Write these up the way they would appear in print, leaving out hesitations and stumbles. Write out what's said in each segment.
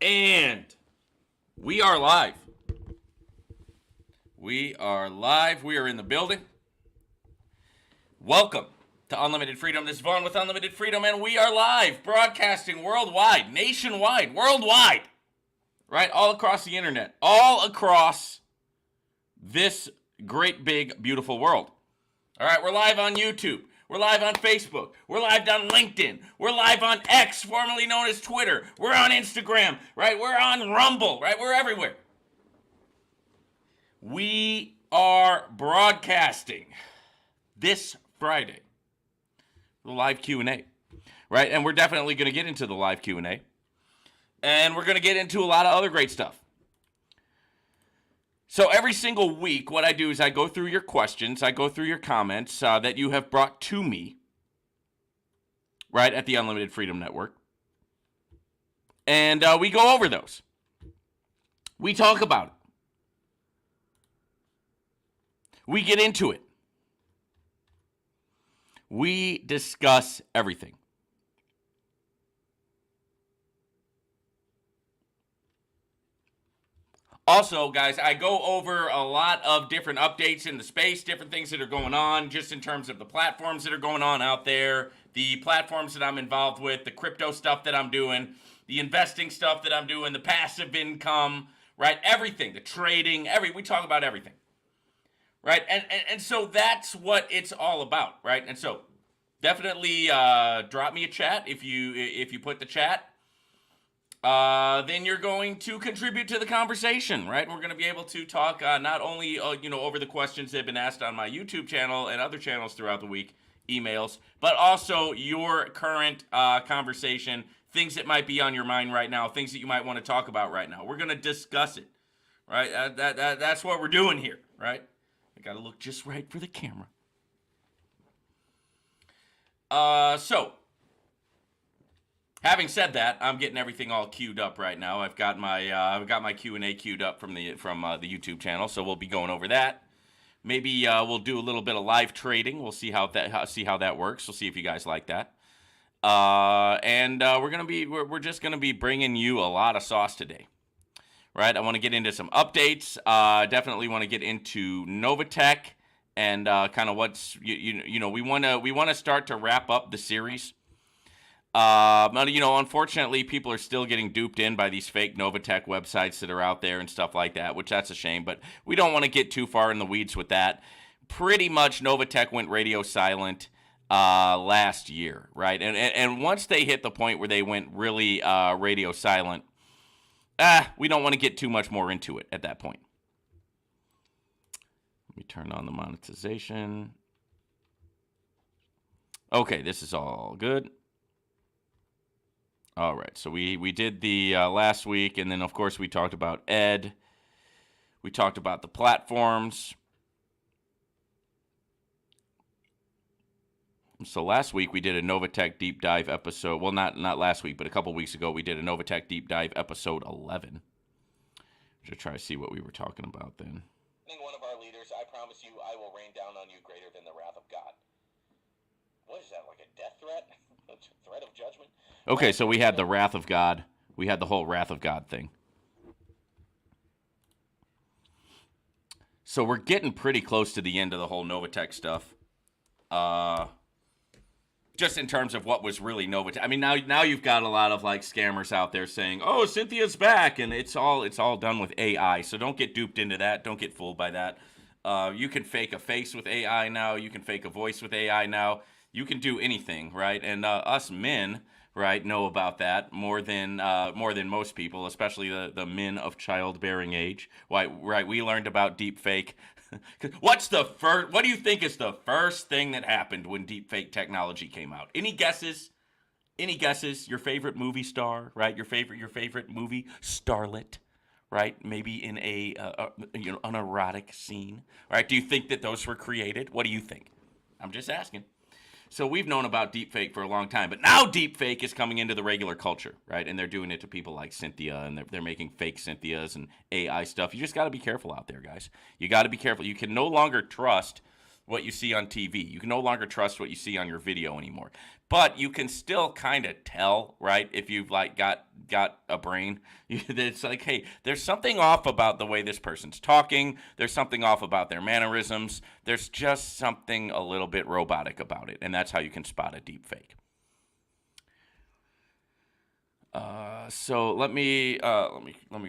And we are live. We are live. We are in the building. Welcome to Unlimited Freedom. This is Vaughn with Unlimited Freedom, and we are live, broadcasting worldwide, nationwide, worldwide, right? All across the internet, all across this great, big, beautiful world. All right, we're live on YouTube. We're live on Facebook. We're live on LinkedIn. We're live on X, formerly known as Twitter. We're on Instagram, right? We're on Rumble, right? We're everywhere. We are broadcasting this Friday, the live Q&A, right? And we're definitely going to get into the live Q&A. And we're going to get into a lot of other great stuff. So every single week, what I do is I go through your questions, I go through your comments that you have brought to me, right, at the Unlimited Freedom Network. And we go over those. We talk about it. We get into it. We discuss everything. Also, guys, I go over a lot of different updates in the space, different things that are going on, just in terms of the platforms that are going on out there, the platforms that I'm involved with, the crypto stuff that I'm doing, the investing stuff that I'm doing, the passive income, right? Everything, the trading, we talk about everything, right? And so that's what it's all about, right? And so definitely drop me a chat if you put the chat. Then you're going to contribute to the conversation, right? We're going to be able to talk not only over the questions that have been asked on my YouTube channel and other channels throughout the week, emails, but also your current conversation, things that might be on your mind right now, things that you might want to talk about right now. We're going to discuss it, right? That's what we're doing here, right? I got to look just right for the camera. So, having said that, I'm getting everything all queued up right now. I've got my Q&A queued up from the YouTube channel, so we'll be going over that. Maybe we'll do a little bit of live trading. We'll see how that works. We'll see if you guys like that. And we're just gonna be bringing you a lot of sauce today, right? I want to get into some updates. Definitely want to get into NOVATECH and kind of what's we want to start to wrap up the series. Unfortunately, people are still getting duped in by these fake NOVATECH websites that are out there and stuff like that, which that's a shame, but we don't want to get too far in the weeds with that. Pretty much NOVATECH went radio silent last year, right? And once they hit the point where they went really radio silent, we don't want to get too much more into it at that point. Let me turn on the monetization. Okay, this is all good. All right, so we did the last week, and then, of course, we talked about Ed. We talked about the platforms. So last week, we did a NOVATECH deep dive episode. Well, not last week, but a couple weeks ago, we did a NOVATECH deep dive episode 11. Just try to see what we were talking about then. One of our leaders, I promise you, I will rain down on you greater than the wrath of God. What is that, like a death threat? A threat of judgment? Okay, so we had the wrath of God. We had the whole wrath of God thing. So we're getting pretty close to the end of the whole NOVATECH stuff. Just in terms of what was really NOVATECH. I mean, now you've got a lot of like scammers out there saying, "Oh, Cynthia's back," and it's all done with AI. So don't get duped into that. Don't get fooled by that. You can fake a face with AI now. You can fake a voice with AI now. You can do anything, right? And us men, right, know about that more than most people, especially the men of childbearing age. Why, right? We learned about deep fake. What do you think is the first thing that happened when deep fake technology came out? Any guesses? Any guesses? Your favorite movie star, right? Your favorite movie starlet, right? Maybe in an erotic scene, right? Do you think that those were created? What do you think? I'm just asking. So we've known about deepfake for a long time, but now deepfake is coming into the regular culture, right? And they're doing it to people like Cynthia, and they're making fake Cynthias and AI stuff. You just got to be careful out there, guys. You got to be careful. You can no longer trust what you see on TV. You can no longer trust what you see on your video anymore. But you can still kind of tell, right? If you've like got a brain, it's like, hey, there's something off about the way this person's talking. There's something off about their mannerisms. There's just something a little bit robotic about it, and that's how you can spot a deep fake. So let me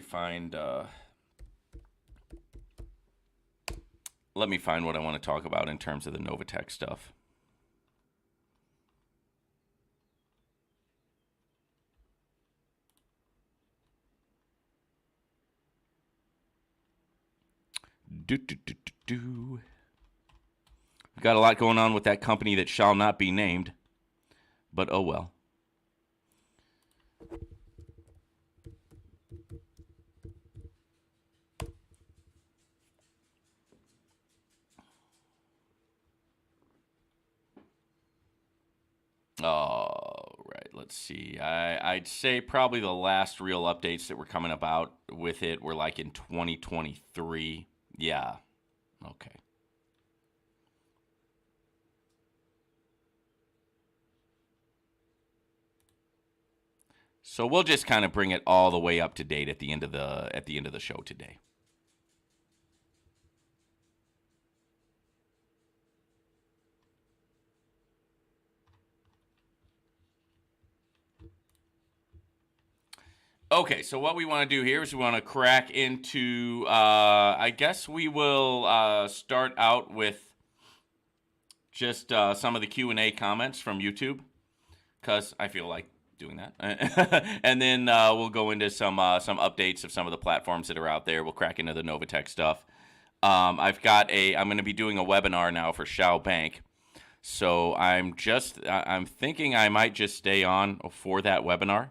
find what I want to talk about in terms of the NOVATECH stuff. We've got a lot going on with that company that shall not be named, but oh well. All right, let's see. I'd say probably the last real updates that were coming about with it were like in 2023. Yeah. Okay. So we'll just kind of bring it all the way up to date at the end of the show today. Okay, so what we want to do here is we want to crack into, I guess we will start out with just some of the Q&A comments from YouTube, because I feel like doing that. And then we'll go into some updates of some of the platforms that are out there. We'll crack into the NOVATECH stuff. I'm going to be doing a webinar now for Shao Bank. So I'm thinking I might just stay on for that webinar.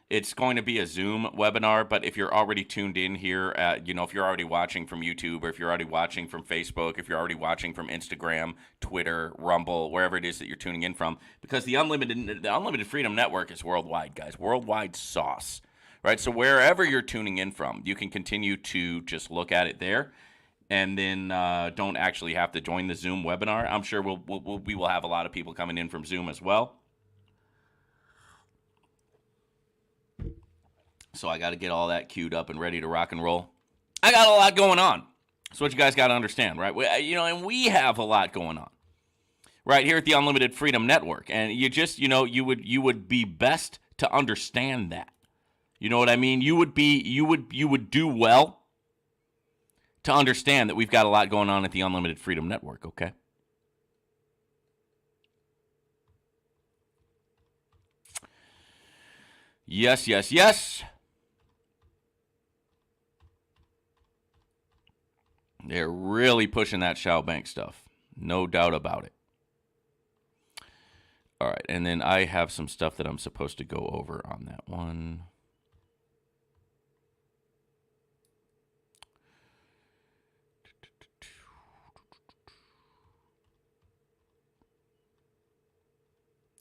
It's going to be a Zoom webinar, but if you're already tuned in here, if you're already watching from YouTube, or if you're already watching from Facebook, if you're already watching from Instagram, Twitter, Rumble, wherever it is that you're tuning in from, because the Unlimited Freedom Network is worldwide, guys, worldwide sauce, right? So wherever you're tuning in from, you can continue to just look at it there, and then don't actually have to join the Zoom webinar. I'm sure we will have a lot of people coming in from Zoom as well. So I got to get all that queued up and ready to rock and roll. I got a lot going on. That's what you guys got to understand, right? And we have a lot going on right here at the Unlimited Freedom Network. And you would be best to understand that. You know what I mean? You would do well to understand that we've got a lot going on at the Unlimited Freedom Network, okay? Yes, yes, yes. They're really pushing that Shao Bank stuff. No doubt about it. All right, and then I have some stuff that I'm supposed to go over on that one.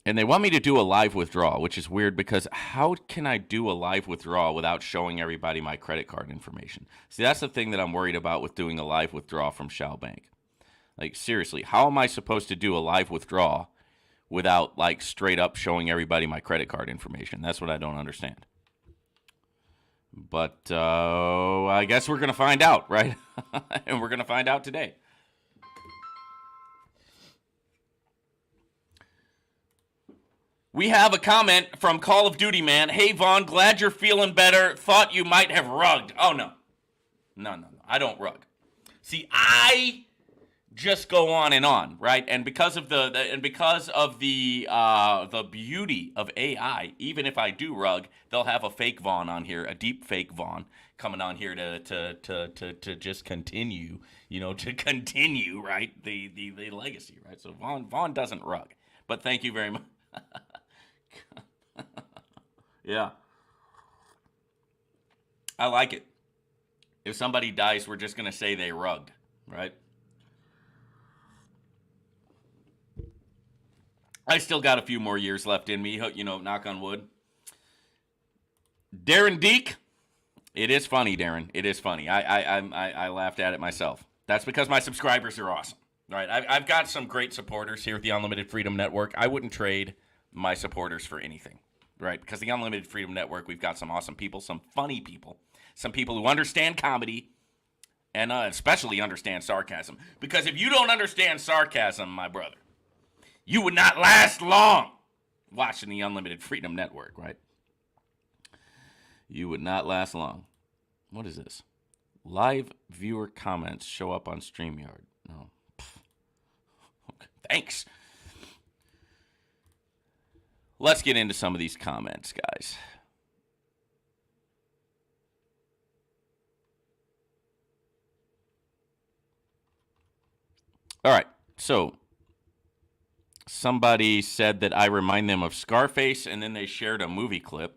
And they want me to do a live withdrawal, which is weird because how can I do a live withdrawal without showing everybody my credit card information? See, that's the thing that I'm worried about with doing a live withdrawal from Shao Bank. Like, seriously, how am I supposed to do a live withdrawal without, like, straight up showing everybody my credit card information? That's what I don't understand. But I guess we're going to find out, right? And we're going to find out today. We have a comment from Call of Duty Man. Hey, Vaughn, glad you're feeling better. Thought you might have rugged. Oh, no. No. I don't rug. See, I just go on and on, right? And because of the beauty of AI, even if I do rug, they'll have a fake Vaughn on here, a deep fake Vaughn coming on here to just continue, right? The legacy, right? So Vaughn doesn't rug. But thank you very much. Yeah. I like it. If somebody dies, we're just going to say they rugged, right? I still got a few more years left in me, knock on wood. Darren Deek. It is funny, Darren. It is funny. I laughed at it myself. That's because my subscribers are awesome. Right. I've got some great supporters here at the Unlimited Freedom Network. I wouldn't trade my supporters for anything, right? Because the Unlimited Freedom Network, we've got some awesome people, some funny people, some people who understand comedy and especially understand sarcasm. Because if you don't understand sarcasm, my brother, you would not last long watching the Unlimited Freedom Network, right? You would not last long. What is this? Live viewer comments show up on StreamYard. No. Okay. Thanks. Let's get into some of these comments, guys. All right. So somebody said that I remind them of Scarface, and then they shared a movie clip,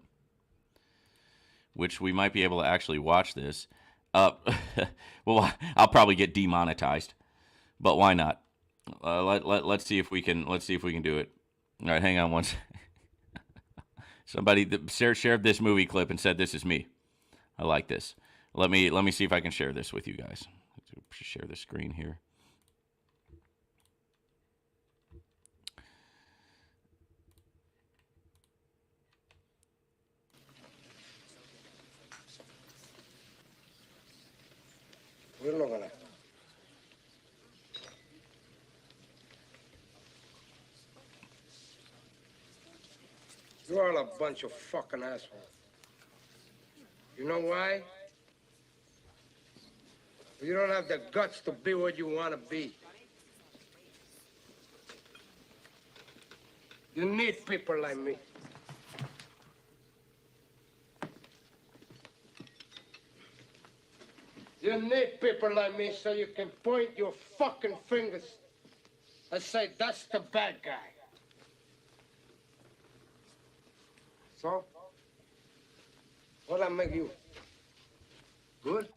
which we might be able to actually watch this. Well, I'll probably get demonetized, but why not? Let's see if we can. Let's see if we can do it. All right, hang on one second. Somebody shared this movie clip and said this is me. I like this. Let me see if I can share this with you guys. Let's share the screen here. We're not gonna. You're all a bunch of fucking assholes. You know why? You don't have the guts to be what you want to be. You need people like me. You need people like me so you can point your fucking fingers and say, that's the bad guy. So, what'll that make you? Good?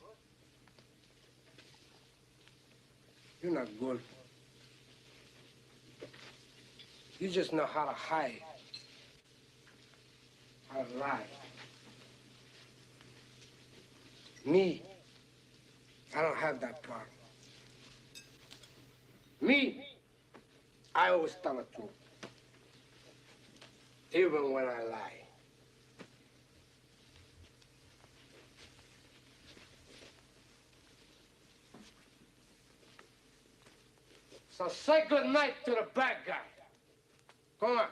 You're not good. You just know how to hide, how to lie. Me, I don't have that problem. Me, I always tell the truth, even when I lie. So say good night to the bad guy. Come on.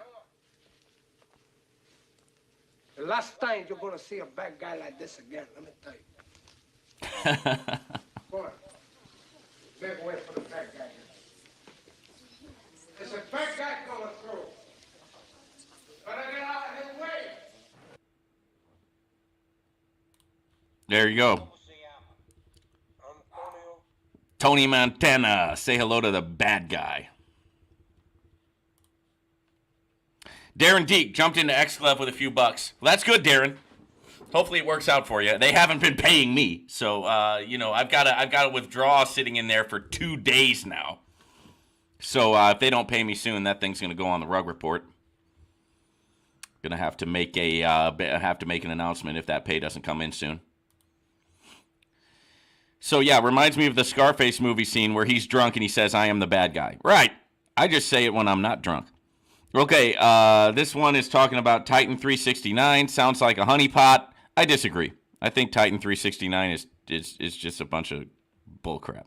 The last time you're gonna see a bad guy like this again, let me tell you. Come on. Make way for the bad guy. There's a bad guy coming through. Better get out of his way. There you go. Tony Montana, say hello to the bad guy. Darren Deek jumped into XClub with a few bucks. Well, that's good, Darren. Hopefully it works out for you. They haven't been paying me, so I've got a withdrawal sitting in there for 2 days now. So if they don't pay me soon, that thing's gonna go on the Rug Report. Gonna have to make an announcement if that pay doesn't come in soon. So yeah, reminds me of the Scarface movie scene where he's drunk and he says, "I am the bad guy." Right. I just say it when I'm not drunk. Okay, this one is talking about Titan 369. Sounds like a honeypot. I disagree. I think Titan 369 is just a bunch of bullcrap.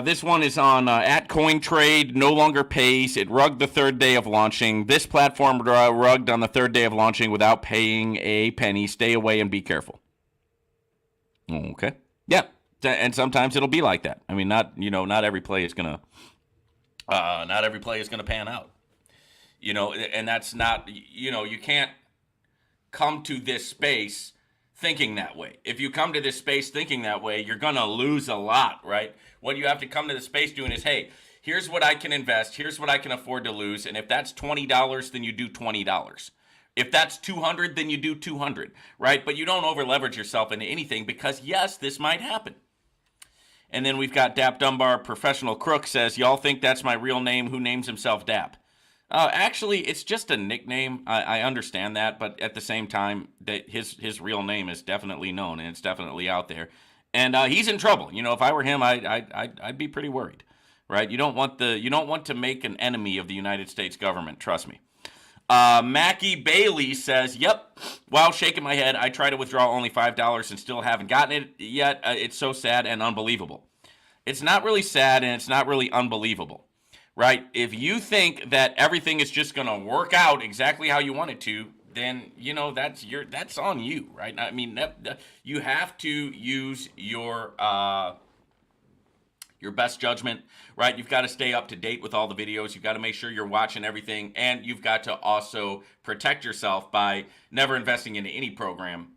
This one is on at CoinTrade. No longer pays. It rugged the third day of launching. This platform rugged on the third day of launching without paying a penny. Stay away and be careful. Okay. Yeah. And sometimes it'll be like that. I mean, not every play is gonna pan out. And that's not, you can't come to this space thinking that way. If you come to this space thinking that way, you're gonna lose a lot, right? What you have to come to the space doing is, hey, here's what I can invest, here's what I can afford to lose, and if that's $20, then you do $20. If that's $200, then you do $200, right? But you don't over leverage yourself into anything because, yes, this might happen. And then we've got Dap Dunbar, Professional Crook, says, y'all think that's my real name? Who names himself Dap? Actually, it's just a nickname. I understand that, but at the same time, that his real name is definitely known and it's definitely out there. And he's in trouble. You know, if I were him, I'd be pretty worried, right? You don't want to make an enemy of the United States government. Trust me. Mackie Bailey says, "Yep. While shaking my head, I try to withdraw only $5 and still haven't gotten it yet. It's so sad and unbelievable." It's not really sad and it's not really unbelievable, right? If you think that everything is just going to work out exactly how you want it to, then, you know, that's on you, right? I mean, you have to use your best judgment, right? You've got to stay up to date with all the videos. You've got to make sure you're watching everything, and you've got to also protect yourself by never investing into any program,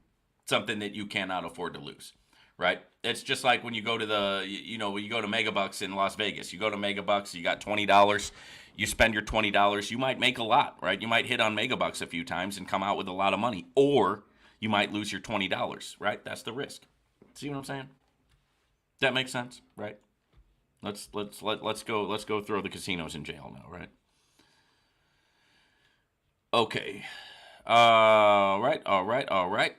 something that you cannot afford to lose, right? It's just like when you go to when you go to Megabucks in Las Vegas. You go to Megabucks, you got $20. You spend your $20, you might make a lot, right? You might hit on Megabucks a few times and come out with a lot of money, or you might lose your $20, right? That's the risk. See what I'm saying? That makes sense, right? Let's go throw the casinos in jail now, right? Okay. All right.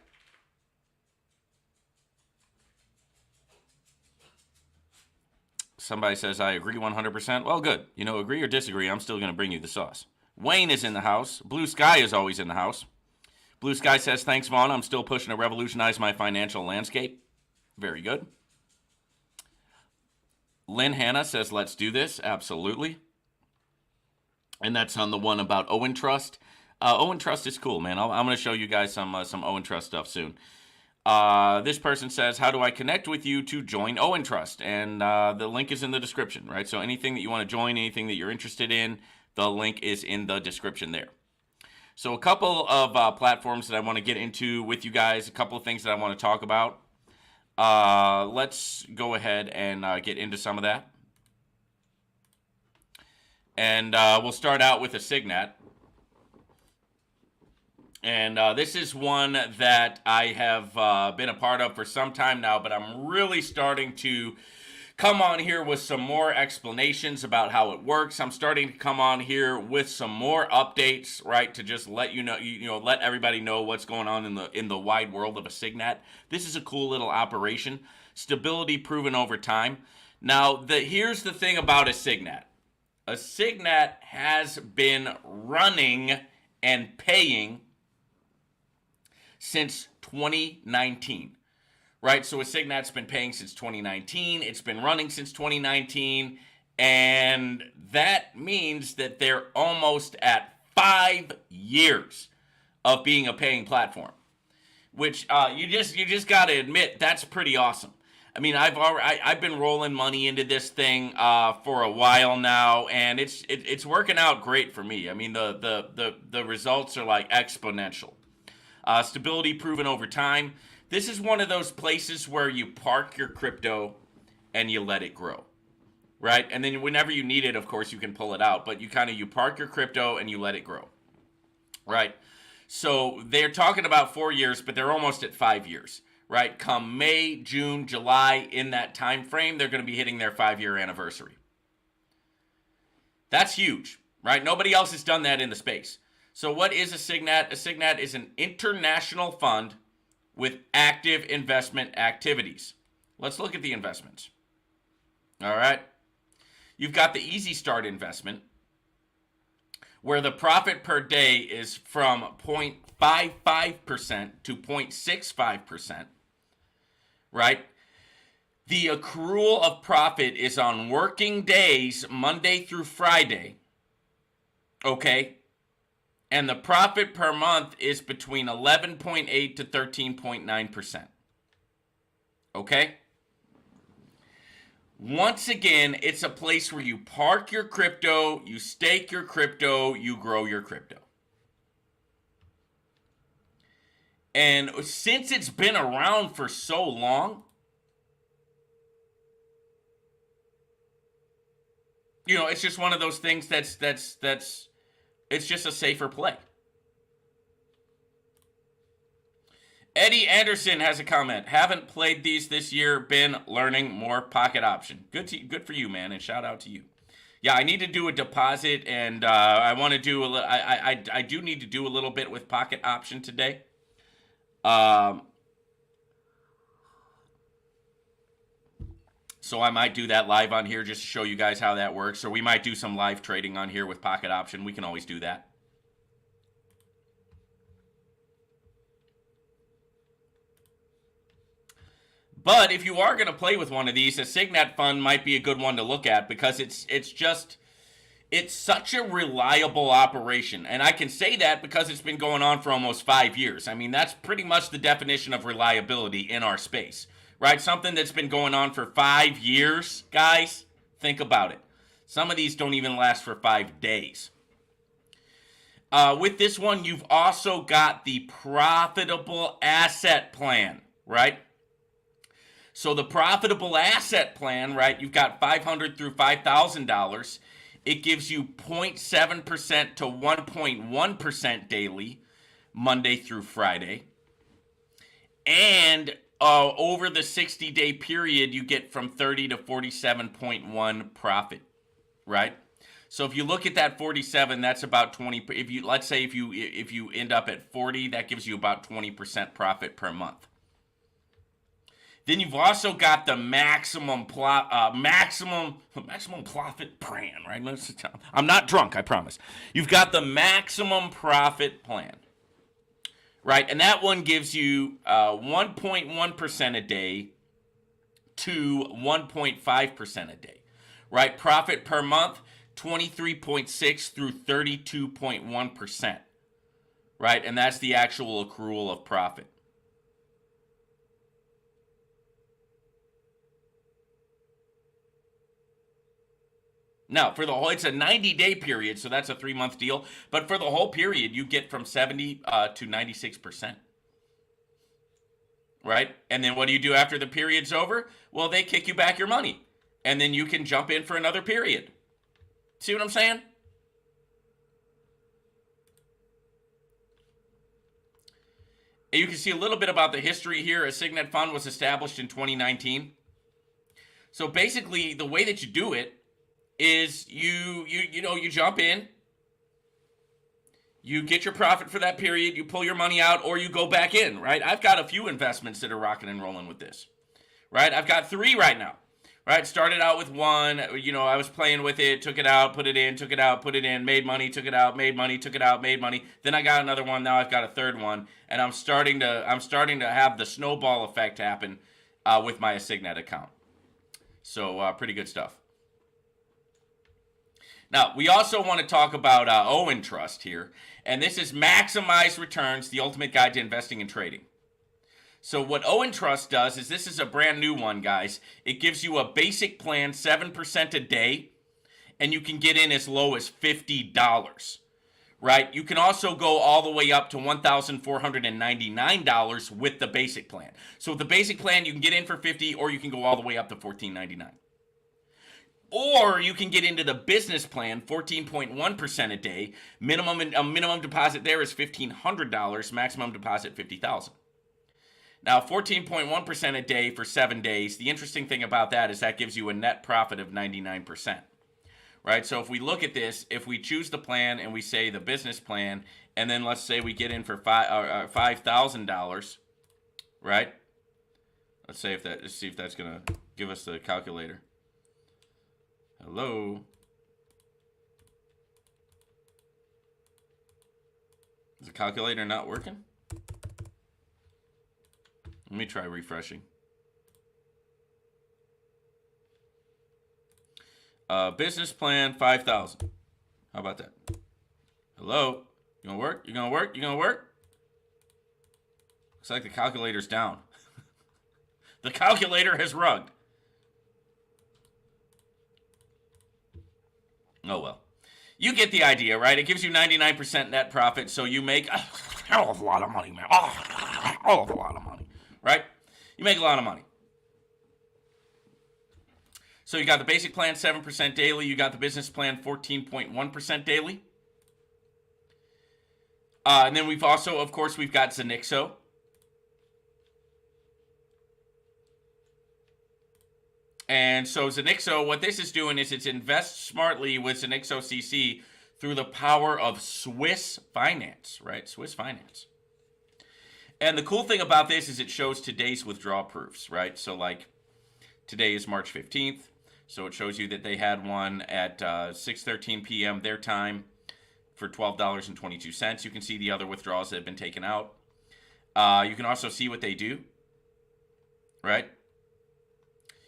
Somebody says, I agree 100%. Well, good. You know, agree or disagree, I'm still going to bring you the sauce. Wayne is in the house. Blue Sky is always in the house. Blue Sky says, thanks, Vaughn. I'm still pushing to revolutionize my financial landscape. Very good. Lynn Hanna says, let's do this. Absolutely. And that's on the one about OINTRUST. OINTRUST is cool, man. I'm going to show you guys some OINTRUST stuff soon. This person says, how do I connect with you to join OINTRUST? And the link is in the description, right? So anything that you want to join, anything that you're interested in, the link is in the description there. So a couple of platforms that I want to get into with you guys, a couple of things that I want to talk about. Let's go ahead and get into some of that. And we'll start out with ASIGNAT. And this is one that I have been a part of for some time now, but I'm really starting to come on here with some more explanations about how it works. I'm starting to come on here with some more updates, right, to just let you know, let everybody know what's going on in the wide world of ASIGNAT. This is a cool little operation. Stability proven over time. Now, here's the thing about ASIGNAT. ASIGNAT has been running and paying since 2019, right? So ASIGNAT's been paying since 2019. It's been running since 2019, and that means that they're almost at 5 years of being a paying platform, which you just got to admit, that's pretty awesome. I mean, I've been rolling money into this thing for a while now, and it's working out great for me. I mean, the results are like exponential. Stability proven over time. This is one of those places where you park your crypto and you let it grow, right? And then whenever you need it, of course, you can pull it out. But you park your crypto and you let it grow, right? So they're talking about 4 years, but they're almost at 5 years, right? Come May, June, July, in that time frame, they're going to be hitting their 5-year anniversary. That's huge, right? Nobody else has done that in the space. So what is ASIGNAT? ASIGNAT is an international fund with active investment activities. Let's look at the investments. All right. You've got the Easy Start investment, where the profit per day is from 0.55% to 0.65%, right? The accrual of profit is on working days, Monday through Friday, okay? And the profit per month is between 11.8 to 13.9%. Okay? Once again, it's a place where you park your crypto, you stake your crypto, you grow your crypto. And since it's been around for so long, you know, it's just one of those things that's it's just a safer play. Eddie Anderson has a comment. Haven't played these this year. Been learning more pocket option. Good for you, man, and shout out to you. Yeah, I need to do a deposit, and I want to do I do need to do a little bit with pocket option today. So I might do that live on here just to show you guys how that works. Or we might do some live trading on here with pocket option. We can always do that. But if you are going to play with one of these, ASIGNAT fund might be a good one to look at because it's such a reliable operation. And I can say that because it's been going on for almost 5 years. I mean, that's pretty much the definition of reliability in our space, right? Something that's been going on for 5 years, guys, think about it. Some of these don't even last for 5 days. With this one, you've also got the profitable asset plan, right? So the profitable asset plan, right, you've got $500 through $5,000. It gives you 0.7% to 1.1% daily, Monday through Friday. And over the 60-day period, you get from 30 to 47.1 profit, right? So if you look at that 47, that's about 20. If you let's say if you end up at 40, that gives you about 20% profit per month. Then you've also got the maximum profit plan, right? I'm not drunk, I promise. You've got the maximum profit plan, right? And that one gives you 1.1% a day to 1.5% a day, right? Profit per month, 23.6 through 32.1%, right? And that's the actual accrual of profit. Now, for the whole, it's a 90-day period, so that's a 3-month deal. But for the whole period, you get from 70 to 96%. Right? And then what do you do after the period's over? Well, they kick you back your money. And then you can jump in for another period. See what I'm saying? And you can see a little bit about the history here. ASIGNAT Fund was established in 2019. So basically, the way that you do it is you jump in, you get your profit for that period, you pull your money out, or you go back in, right? I've got a few investments that are rocking and rolling with this, right? I've got 3 right now, right? Started out with 1, I was playing with it, took it out, put it in, took it out, put it in, made money, took it out, made money, took it out, made money. Then I got another one, now I've got a 3rd one, and I'm starting to have the snowball effect happen with my ASIGNAT account. So pretty good stuff. Now, we also want to talk about OINTRUST here, and this is Maximize Returns, the ultimate guide to investing and trading. So what OINTRUST does is, this is a brand new one, guys. It gives you a basic plan, 7% a day, and you can get in as low as $50, right? You can also go all the way up to $1,499 with the basic plan. So with the basic plan, you can get in for $50, or you can go all the way up to $1,499. Or you can get into the business plan, 14.1% a day. Minimum deposit there is $1,500. Maximum deposit $50,000. Now, 14.1% a day for 7 days. The interesting thing about that is that gives you a net profit of 99%. Right? So if we look at this, if we choose the plan and we say the business plan, and then let's say we get in for $5,000, right? Let's see if that's gonna give us the calculator. Hello. Is the calculator not working? Let me try refreshing. Business plan 5,000. How about that? Hello? You gonna work? You gonna work? You gonna work? Looks like the calculator's down. The calculator has rugged. Oh, well. You get the idea, right? It gives you 99% net profit, so you make a hell of a lot of money, man. Oh, a hell of a lot of money, right? You make a lot of money. So you got the basic plan, 7% daily. You got the business plan, 14.1% daily. And then we've also, of course, we've got Zenixo. And so Zenixo, what this is doing is it's invest smartly with Zenixo CC through the power of Swiss finance, right? Swiss finance. And the cool thing about this is it shows today's withdrawal proofs, right? So like Today is March 15th, so it shows you that they had one at 6:13 p.m. their time for $12.22. You can see the other withdrawals that have been taken out. You can also see what they do, right?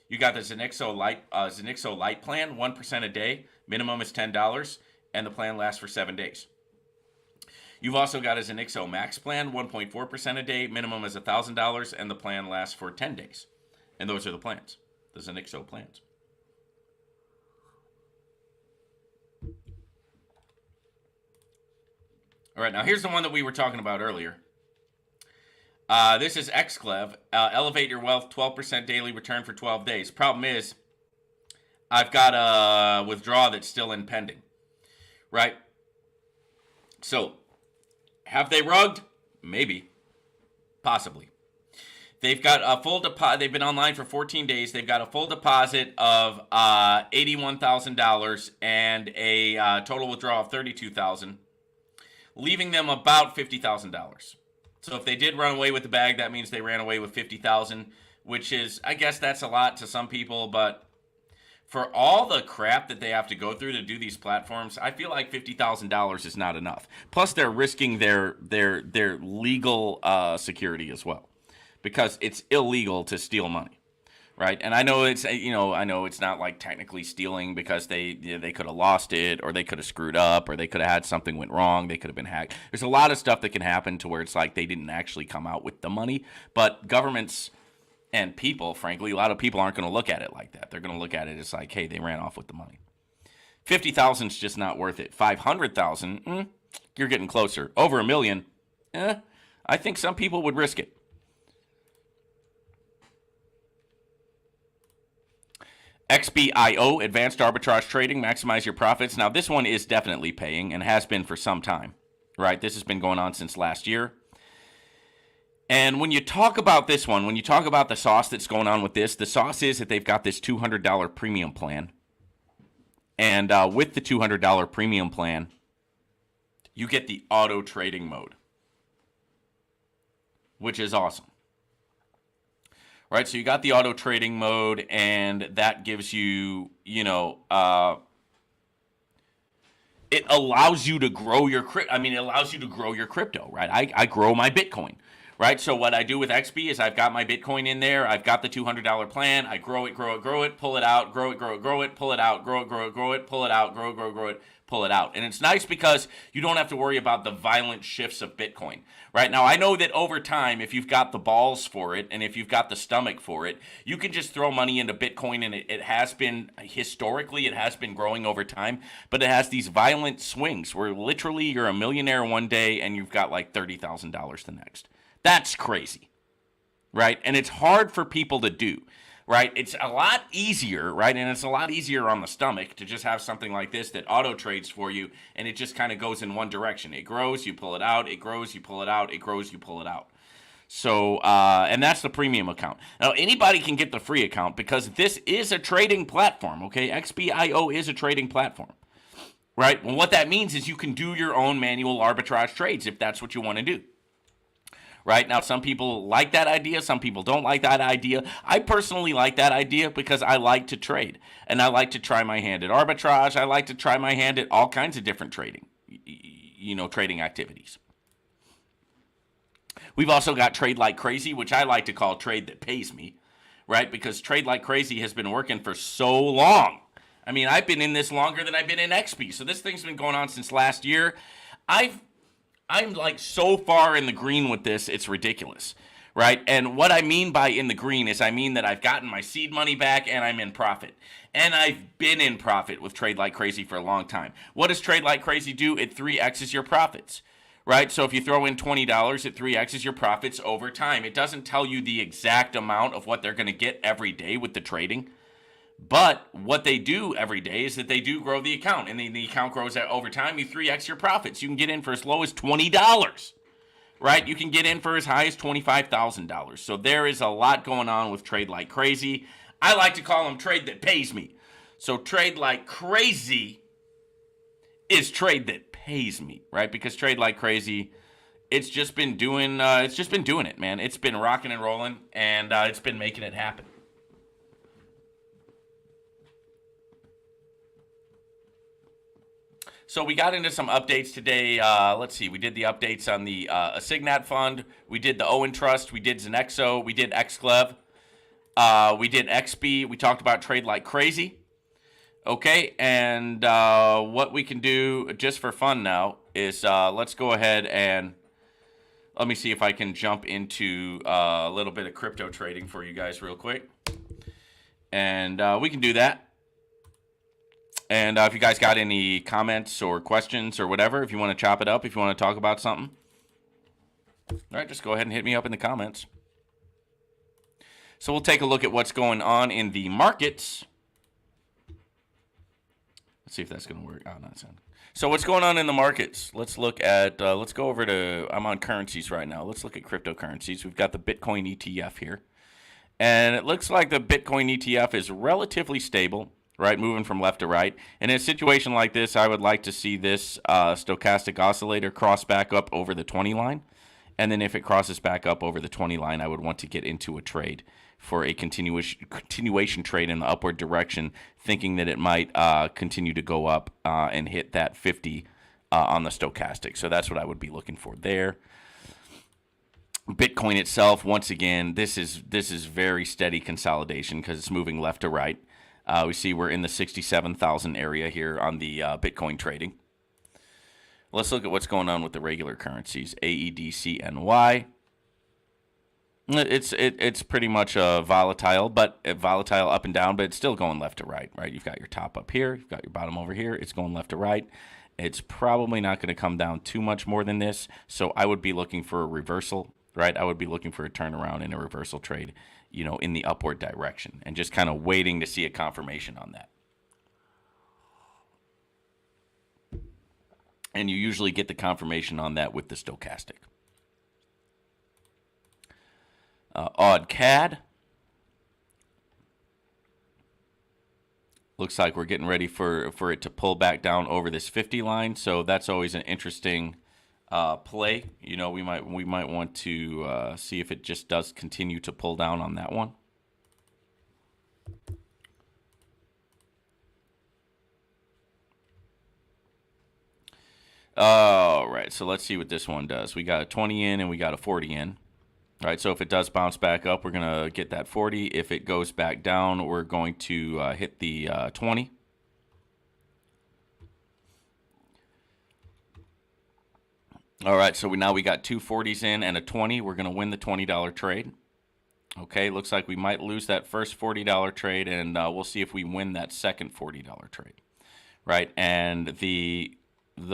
You got the Zenixo Light plan, 1% a day. Minimum is $10, and the plan lasts for 7 days. You've also got a Zenixo Max plan, 1.4% a day. Minimum is $1,000, and the plan lasts for 10 days. And those are the plans, the Zenixo plans. All right, now here's the one that we were talking about earlier. This is XClev. Elevate your wealth, 12% daily return for 12 days. Problem is, I've got a withdrawal that's still in pending, right? So, have they rugged? Maybe. Possibly. They've got a full deposit. They've been online for 14 days. They've got a full deposit of $81,000 and a total withdrawal of $32,000, leaving them about $50,000. So if they did run away with the bag, that means they ran away with $50,000, which is, I guess that's a lot to some people, but for all the crap that they have to go through to do these platforms, I feel like $50,000 is not enough. Plus, they're risking their legal security as well, because it's illegal to steal money, right? And I know it's not like technically stealing, because they could have lost it, or they could have screwed up, or they could have had something went wrong. They could have been hacked. There's a lot of stuff that can happen to where it's like they didn't actually come out with the money, but governments and people, frankly, a lot of people aren't going to look at it like that. They're going to look at it as like, hey, they ran off with the money. 50,000 is just not worth it. 500,000, you're getting closer. Over $1 million, I think some people would risk it. XBIO, Advanced Arbitrage Trading, maximize your profits. Now, this one is definitely paying and has been for some time, right? This has been going on since last year. And when you talk about this one, when you talk about the sauce that's going on with this, the sauce is that they've got this $200 premium plan. And with the $200 premium plan, you get the auto trading mode, which is awesome. Right, so you got the auto trading mode, and that gives you, it allows you to grow your crypto, right? I grow my Bitcoin. Right, so what I do with XB is I've got my Bitcoin in there. I've got the $200 plan. I grow it, pull it out, grow it, pull it out, grow it, pull it out, grow it, pull it out. And it's nice because you don't have to worry about the violent shifts of Bitcoin. Right, now I know that over time, if you've got the balls for it and if you've got the stomach for it, you can just throw money into Bitcoin, and it has been, historically, it has been growing over time, but it has these violent swings where literally you're a millionaire one day and you've got like $30,000 the next. That's crazy, right? And it's hard for people to do, right? It's a lot easier, right? And it's a lot easier on the stomach to just have something like this that auto trades for you, and it just kind of goes in one direction. It grows, you pull it out, it grows, you pull it out, it grows, you pull it out. So, and that's the premium account. Now, anybody can get the free account because this is a trading platform, okay? XBIO is a trading platform, right? Well, what that means is you can do your own manual arbitrage trades if that's what you want to do. Right, now, some people like that idea. Some people don't like that idea. I personally like that idea because I like to trade. And I like to try my hand at arbitrage. I like to try my hand at all kinds of different trading, trading activities. We've also got Trade Like Crazy, which I like to call Trade That Pays Me. Right, because Trade Like Crazy has been working for so long. I mean, I've been in this longer than I've been in XP. So this thing's been going on since last year. I'm like so far in the green with this, it's ridiculous, right? And what I mean by in the green is I mean that I've gotten my seed money back and I'm in profit. And I've been in profit with Trade Like Crazy for a long time. What does Trade Like Crazy do? It 3X's your profits, right? So if you throw in $20, it 3X's your profits over time. It doesn't tell you the exact amount of what they're going to get every day with the trading. But what they do every day is that they do grow the account, and the account grows over time. You 3X your profits. You can get in for as low as $20, right? You can get in for as high as $25,000. So there is a lot going on with Trade Like Crazy. I like to call them Trade That Pays Me. So Trade Like Crazy is Trade That Pays Me, right? Because Trade Like Crazy, it's just been doing it, man. It's been rocking and rolling, and it's been making it happen. So we got into some updates today. Let's see. We did the updates on the ASIGNAT fund. We did the OINTRUST. We did Zenexo. We did XClev. We did XB. We talked about trade like crazy. Okay, and what we can do just for fun now is let's go ahead and let me see if I can jump into a little bit of crypto trading for you guys real quick. And we can do that. And if you guys got any comments or questions or whatever, if you want to chop it up, if you want to talk about something, all right, just go ahead and hit me up in the comments. So we'll take a look at what's going on in the markets. Let's see if that's going to work. Oh, no, it's not. So what's going on in the markets? Let's look at, let's go over to, I'm on currencies right now. Let's look at cryptocurrencies. We've got the Bitcoin ETF here. And it looks like the Bitcoin ETF is relatively stable, right, moving from left to right. And in a situation like this, I would like to see this stochastic oscillator cross back up over the 20 line. And then if it crosses back up over the 20 line, I would want to get into a trade for a continuation trade in the upward direction, thinking that it might continue to go up and hit that 50 on the stochastic. So that's what I would be looking for there. Bitcoin itself, once again, this is very steady consolidation because it's moving left to right. We see we're in the 67,000 area here on the Bitcoin trading. Let's look at what's going on with the regular currencies. AED-CNY. It's pretty much volatile, but volatile up and down, but it's still going left to right, right? You've got your top up here, you've got your bottom over here. It's going left to right. It's probably not going to come down too much more than this, so I would be looking for a reversal, right? I would be looking for a turnaround in a reversal trade, you know, in the upward direction, and just kind of waiting to see a confirmation on that. And you usually get the confirmation on that with the stochastic. Odd CAD. Looks like we're getting ready for it to pull back down over this 50 line. So that's always an interesting play. You know, we might want to see if it just does continue to pull down on that one. All right, so let's see what this one does. We got a 20 in and we got a 40 in. All right, so if it does bounce back up, we're going to get that 40. If it goes back down, we're going to hit the 20. All right, so now we got two 40s in and a 20. We're going to win the $20 trade. Okay, looks like we might lose that first $40 trade, and we'll see if we win that second $40 trade. Right, and the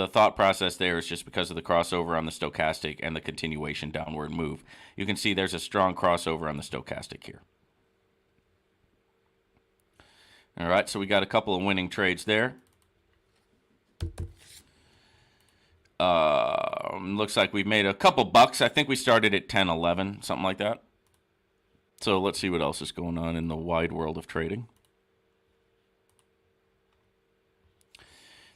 thought process there is just because of the crossover on the stochastic and the continuation downward move. You can see there's a strong crossover on the stochastic here. All right, so we got a couple of winning trades there. Looks like we've made a couple bucks. I think we started at 10, 11, something like that. So let's see what else is going on in the wide world of trading.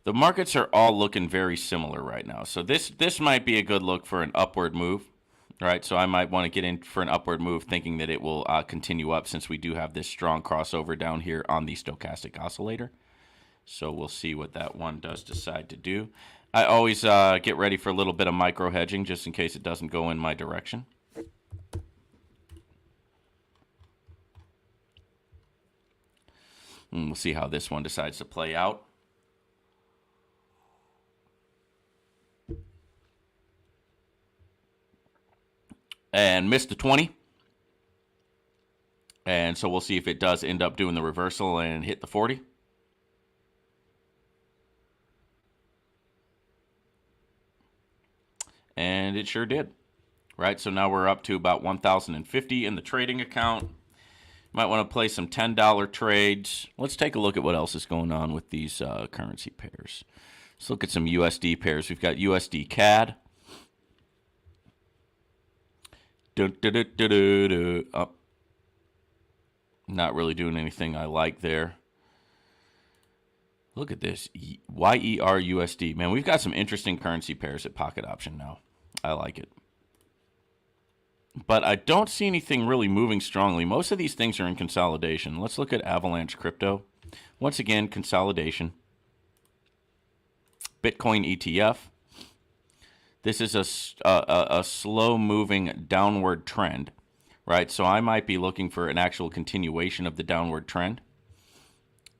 The markets are all looking very similar right now. So this might be a good look for an upward move, right? So I might want to get in for an upward move thinking that it will continue up since we do have this strong crossover down here on the stochastic oscillator. So we'll see what that one does decide to do. I always get ready for a little bit of micro hedging just in case it doesn't go in my direction. And we'll see how this one decides to play out. And missed the 20. And so we'll see if it does end up doing the reversal and hit the 40. And it sure did. Right, so now we're up to about 1,050 in the trading account. Might want to play some $10 trades. Let's take a look at what else is going on with these currency pairs. Let's look at some USD pairs. We've got USD CAD. Oh. Not really doing anything I like there. Look at this. YER USD. Man, we've got some interesting currency pairs at Pocket Option now. I like it. But I don't see anything really moving strongly. Most of these things are in consolidation. Let's look at Avalanche Crypto. Once again, consolidation. Bitcoin ETF. This is a slow-moving downward trend, right? So I might be looking for an actual continuation of the downward trend,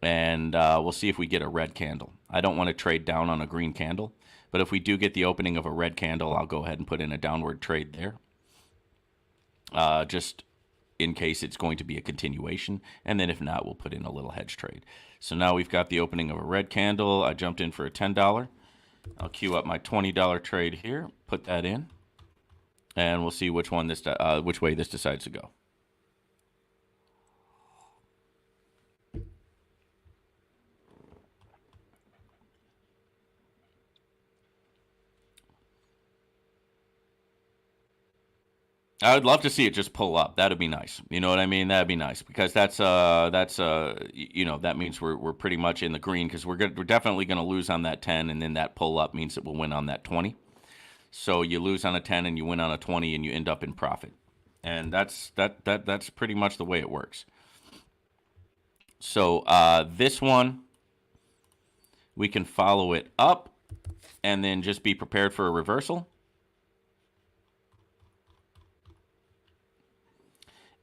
and we'll see if we get a red candle. I don't want to trade down on a green candle, but if we do get the opening of a red candle, I'll go ahead and put in a downward trade there, just in case it's going to be a continuation, and then if not, we'll put in a little hedge trade. So now we've got the opening of a red candle. I jumped in for a $10. I'll queue up my $20 trade here, put that in, and we'll see which way this decides to go. I would love to see it just pull up. That'd be nice. You know what I mean? That'd be nice, because that means we're pretty much in the green, because we're definitely going to lose on that 10, and then that pull up means that we'll win on that 20. So you lose on a 10 and you win on a 20, and you end up in profit. And that's pretty much the way it works. So this one, we can follow it up and then just be prepared for a reversal.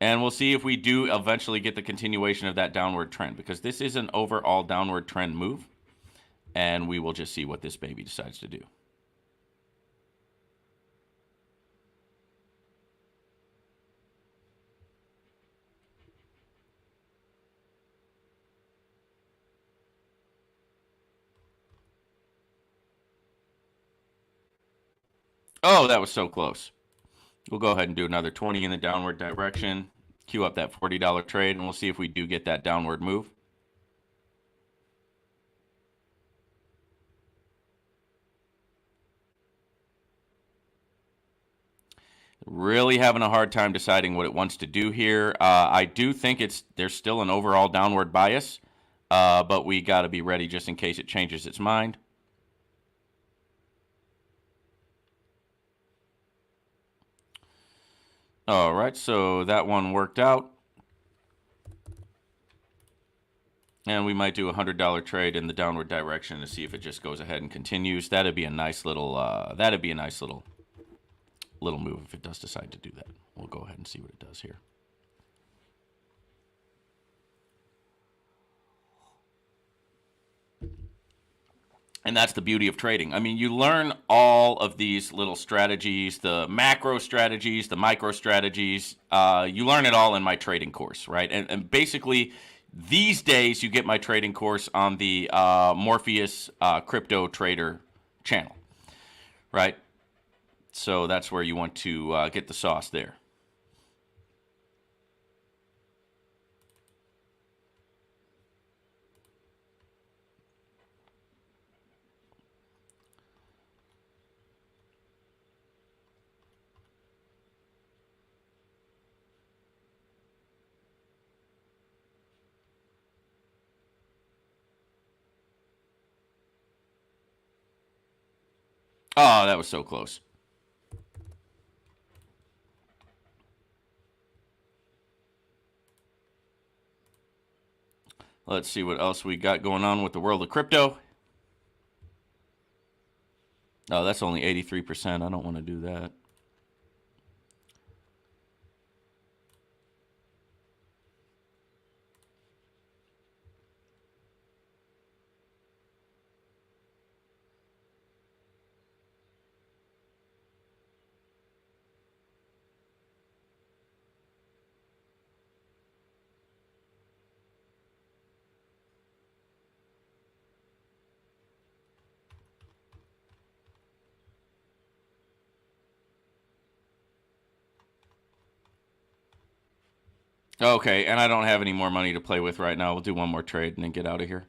And we'll see if we do eventually get the continuation of that downward trend, because this is an overall downward trend move. And we will just see what this baby decides to do. Oh, that was so close. We'll go ahead and do another 20 in the downward direction. Queue up that $40 trade, and we'll see if we do get that downward move. Really having a hard time deciding what it wants to do here. I do think there's still an overall downward bias, but we got to be ready just in case it changes its mind. All right, so that one worked out. And we might do a $100 trade in the downward direction to see if it just goes ahead and continues. That'd be a nice little move if it does decide to do that. We'll go ahead and see what it does here. And that's the beauty of trading. I mean, you learn all of these little strategies, the macro strategies, the micro strategies. You learn it all in my trading course, right? And basically, these days, you get my trading course on the Morpheus Crypto Trader channel, right? So that's where you want to get the sauce there. Oh, that was so close. Let's see what else we got going on with the world of crypto. Oh, that's only 83%. I don't want to do that. Okay, and I don't have any more money to play with right now. We'll do one more trade and then get out of here.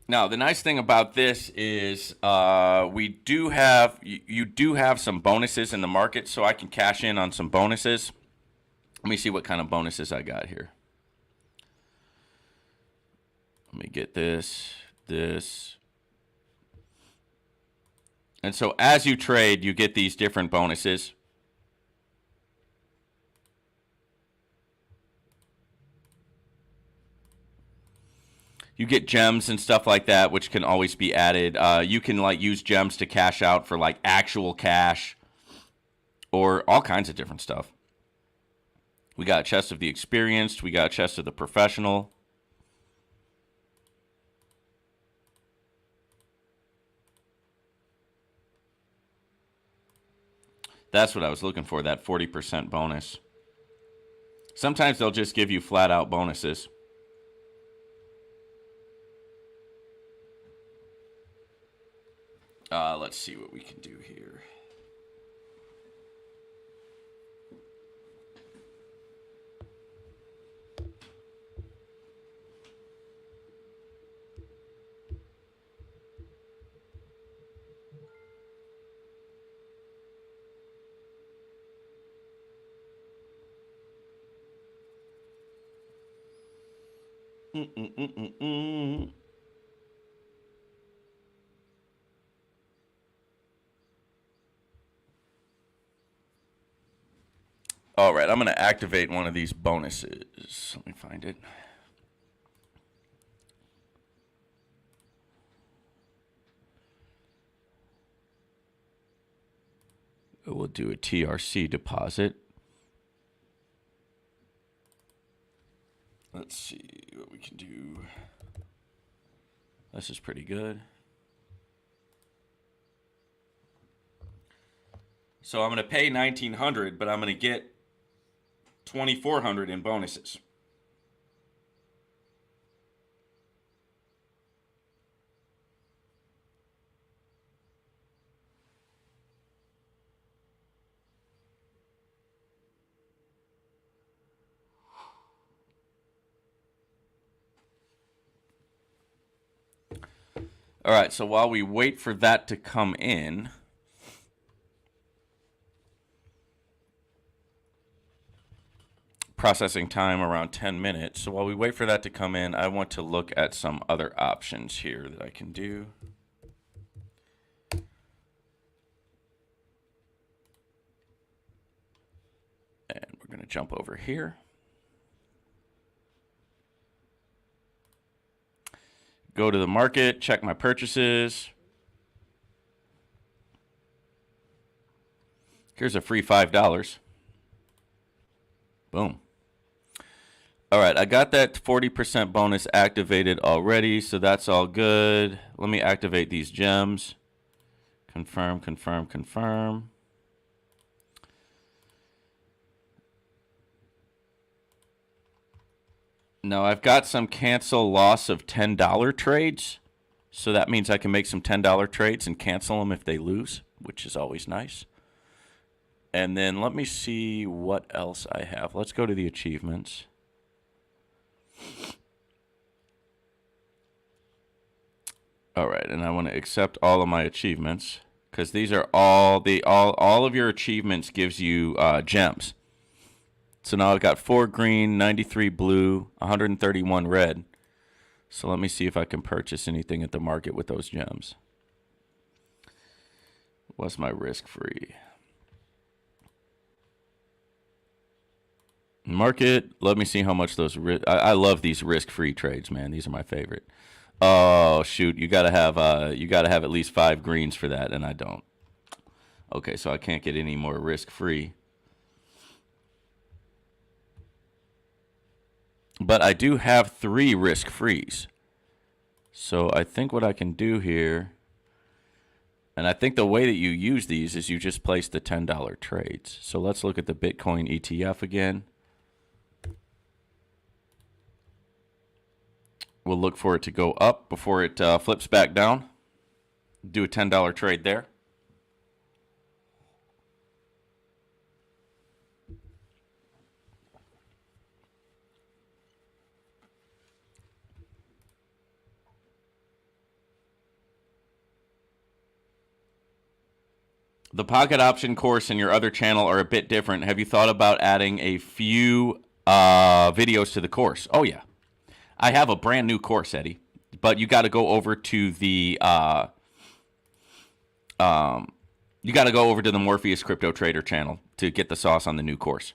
Now, the nice thing about this is we do have you do have some bonuses in the market, so I can cash in on some bonuses. Let me see what kind of bonuses I got here. Let me get this. And so as you trade, you get these different bonuses. You get gems and stuff like that, which can always be added. You can like use gems to cash out for like actual cash or all kinds of different stuff. We got a chest of the experienced. We got a chest of the professional. That's what I was looking for, that 40% bonus. Sometimes they'll just give you flat out bonuses. Let's see what we can do here. All right, I'm going to activate one of these bonuses. Let me find it. We'll do a TRC deposit. Let's see what we can do. This is pretty good. So I'm going to pay $1,900, but I'm going to get $2,400 in bonuses. All right, so while we wait for that to come in, processing time around 10 minutes. So while we wait for that to come in, I want to look at some other options here that I can do. And we're going to jump over here. Go to the market, check my purchases. Here's a free $5. Boom. All right, I got that 40% bonus activated already, so that's all good. Let me activate these gems. Confirm, confirm, confirm. Now, I've got some cancel loss of $10 trades, so that means I can make some $10 trades and cancel them if they lose, which is always nice. And then let me see what else I have. Let's go to the achievements. All right, and I want to accept all of my achievements because these are all of your achievements gives you gems. So now I've got 4 green, 93 blue, 131 red. So let me see if I can purchase anything at the market with those gems. What's my risk free? Market, let me see how much those I love these risk-free trades, man. These are my favorite. Oh shoot, you gotta have at least 5 greens for that, and I don't. Okay, so I can't get any more risk-free. But I do have 3 risk-frees. So I think what I can do here, and I think the way that you use these is you just place the $10 trades. So let's look at the Bitcoin ETF again. We'll look for it to go up before it flips back down. Do a $10 trade there. The pocket option course and your other channel are a bit different. Have you thought about adding a few videos to the course? Oh, yeah. I have a brand new course, Eddie. But you got to go over to the Morpheus Crypto Trader channel to get the sauce on the new course.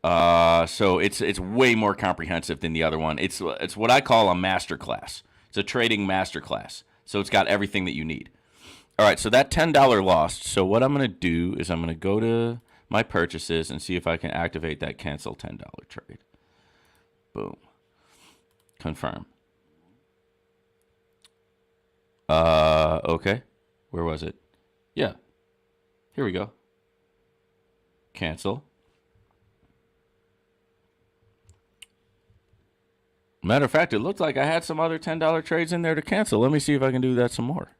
So it's way more comprehensive than the other one. It's what I call a masterclass. It's a trading masterclass. So it's got everything that you need. All right, so that $10 lost. So what I'm going to do is I'm going to go to my purchases and see if I can activate that cancel $10 trade. Boom. Confirm. Okay. Where was it? Yeah. Here we go. Cancel. Matter of fact, it looked like I had some other $10 trades in there to cancel. Let me see if I can do that some more.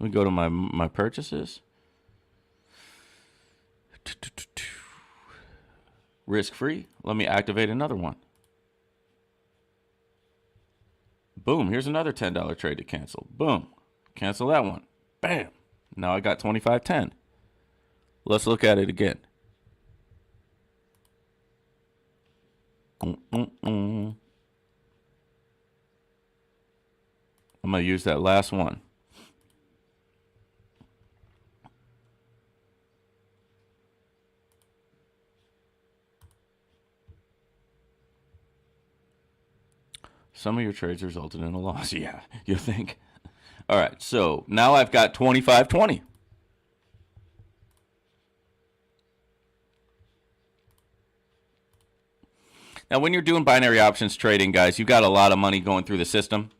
Let me go to my purchases. Risk free. Let me activate another one. Boom. Here's another $10 trade to cancel. Boom. Cancel that one. Bam. Now I got 25.10. Let's look at it again. I'm going to use that last one. Some of your trades resulted in a loss. Yeah, you think? All right, so now I've got 25.20. Now, when you're doing binary options trading, guys, you got a lot of money going through the system,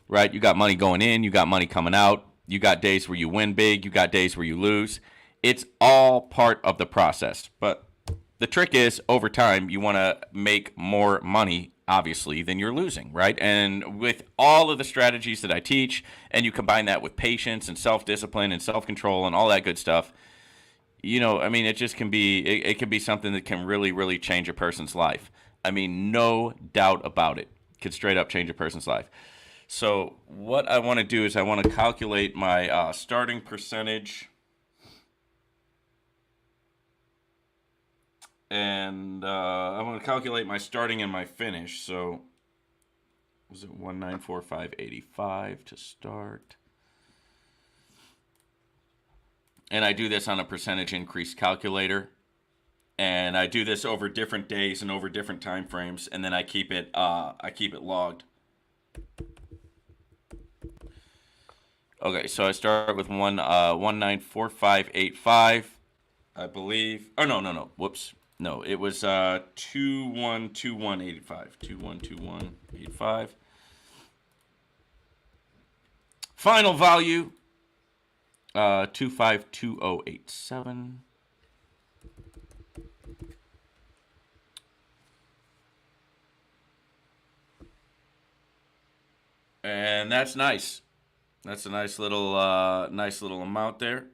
right? You got money going in, you got money coming out. You got days where you win big, you got days where you lose. It's all part of the process. But the trick is, over time, you want to make more money, obviously, than you're losing, right? And with all of the strategies that I teach, and you combine that with patience and self-discipline and self-control and all that good stuff, you know, I mean, it just can be, it can be something that can really, really change a person's life. I mean, no doubt about it. It could straight up change a person's life. So what I want to do is I want to calculate my starting percentage. And I'm going to calculate my starting and my finish. So was it 1945.85 to start? And I do this on a percentage increase calculator. And I do this over different days and over different time frames, and then I keep it logged. Okay, so I start with 1945.85, I believe. Oh no. Whoops. No, it was 2121.85. 2121.85. Final value 252087. And that's nice. That's a nice little amount there.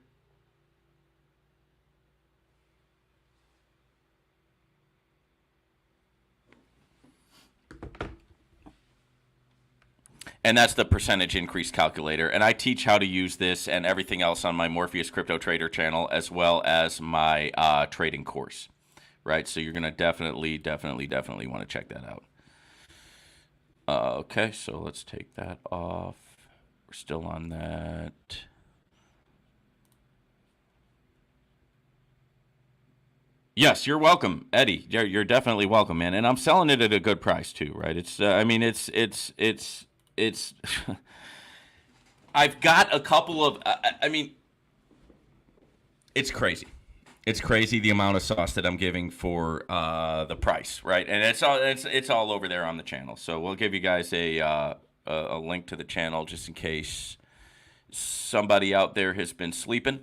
And that's the percentage increase calculator. And I teach how to use this and everything else on my Morpheus Crypto Trader channel, as well as my trading course, right? So you're going to definitely want to check that out. Okay, so let's take that off. We're still on that. Yes, you're welcome, Eddie. You're definitely welcome, man. And I'm selling it at a good price too, right? It's I mean, it's I've got a couple of I mean, it's crazy. It's crazy the amount of sauce that I'm giving for the price, right? And it's all over there on the channel. So we'll give you guys a link to the channel just in case somebody out there has been sleeping.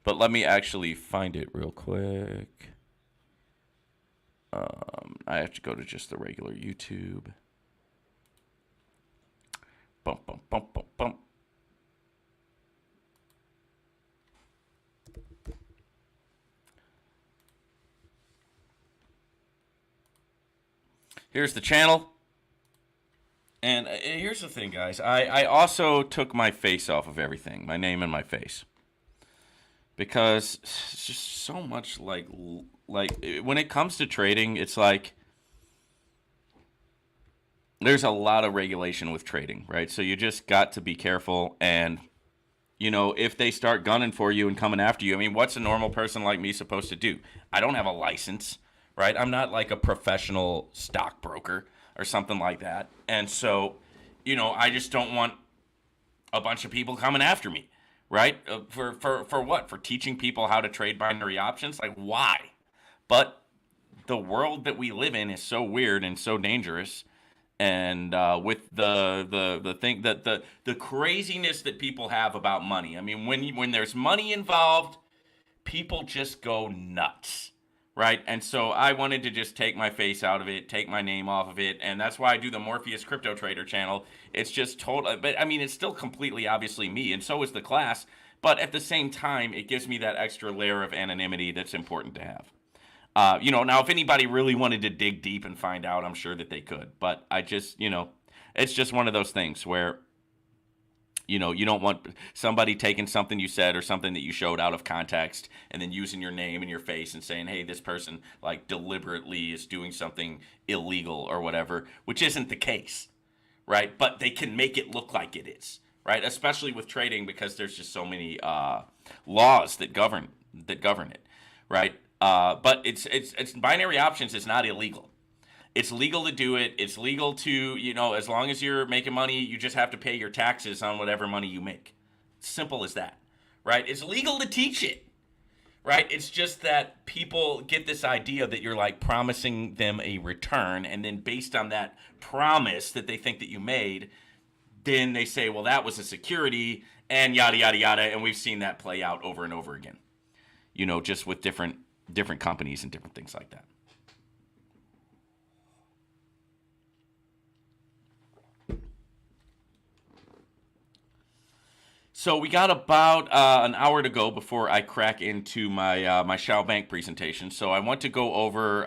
But let me actually find it real quick. I have to go to just the regular YouTube. Bump. Here's the channel. And here's the thing, guys. I also took my face off of everything, my name and my face. because it's just so much like when it comes to trading, it's like there's a lot of regulation with trading, right? So you just got to be careful. And, if they start gunning for you and coming after you, I mean, what's a normal person like me supposed to do? I don't have a license, right? I'm not like a professional stockbroker or something like that. And so, I just don't want a bunch of people coming after me, right? For what? For teaching people how to trade binary options? Like, why? But the world that we live in is so weird and so dangerous. And with the thing that the craziness that people have about money. I mean, when there's money involved, people just go nuts, right? And so I wanted to just take my face out of it, take my name off of it, and that's why I do the Morpheus Crypto Trader channel. It's just total, but I mean, it's still completely obviously me, and so is the class. But at the same time, it gives me that extra layer of anonymity that's important to have. Now if anybody really wanted to dig deep and find out, I'm sure that they could. But I just, it's just one of those things where, you don't want somebody taking something you said or something that you showed out of context and then using your name and your face and saying, hey, this person like deliberately is doing something illegal or whatever, which isn't the case, right? But they can make it look like it is, right? Especially with trading, because there's just so many laws that govern it, right? But it's binary options is not illegal. It's legal to do it. It's legal to, as long as you're making money, you just have to pay your taxes on whatever money you make. Simple as that, right? It's legal to teach it, right? It's just that people get this idea that you're like promising them a return, and then based on that promise that they think that you made, then they say, well, that was a security and yada, yada, yada. And we've seen that play out over and over again, just with different companies and different things like that. So we got about an hour to go before I crack into my my Shao Bank presentation. So I want to go over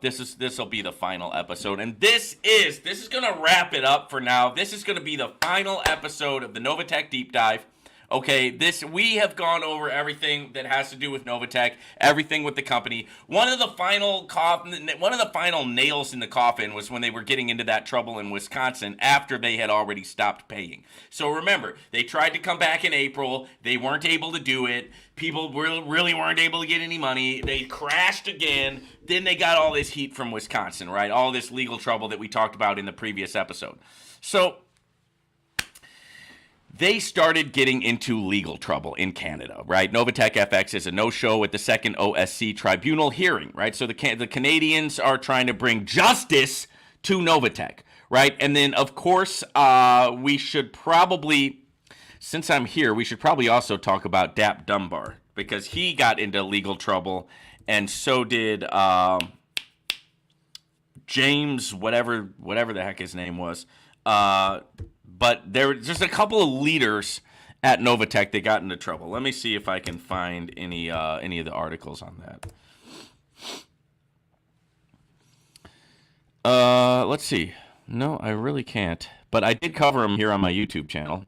this will be the final episode, and this is gonna wrap it up for now. This is gonna be the final episode of the NOVATECH deep dive. Okay, we have gone over everything that has to do with NOVATECH, everything with the company. One of the final nails in the coffin was when they were getting into that trouble in Wisconsin after they had already stopped paying. So remember, they tried to come back in April. They weren't able to do it. People really weren't able to get any money. They crashed again. Then they got all this heat from Wisconsin, right? All this legal trouble that we talked about in the previous episode. So they started getting into legal trouble in Canada, right? NOVATECH FX is a no-show at the second OSC tribunal hearing, right? So the Canadians are trying to bring justice to NOVATECH, right? And then, of course, we should probably, since I'm here, we should probably also talk about Dap Dunbar, because he got into legal trouble, and so did James, whatever the heck his name was. But there were just a couple of leaders at NOVATECH that got into trouble. Let me see if I can find any of the articles on that. Let's see. No, I really can't. But I did cover them here on my YouTube channel.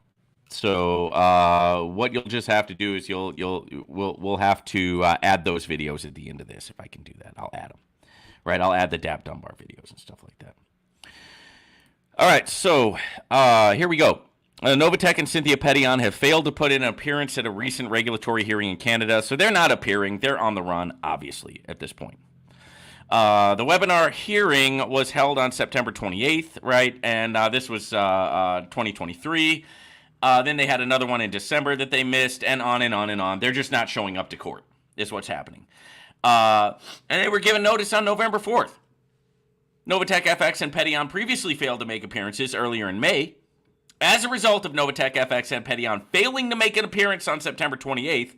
So what you'll just have to do is we'll have to add those videos at the end of this. If I can do that, I'll add them. Right, I'll add the Dap Dunbar videos and stuff like that. All right, so here we go. NOVATECH and Cynthia Pettion have failed to put in an appearance at a recent regulatory hearing in Canada, so they're not appearing. They're on the run, obviously, at this point. The webinar hearing was held on September 28th, right? And this was 2023. Then they had another one in December that they missed, and on and on and on. They're just not showing up to court, is what's happening. And they were given notice on November 4th. NOVATECH FX and Pettion previously failed to make appearances earlier in May. As a result of NOVATECH FX and Pettion failing to make an appearance on September 28th,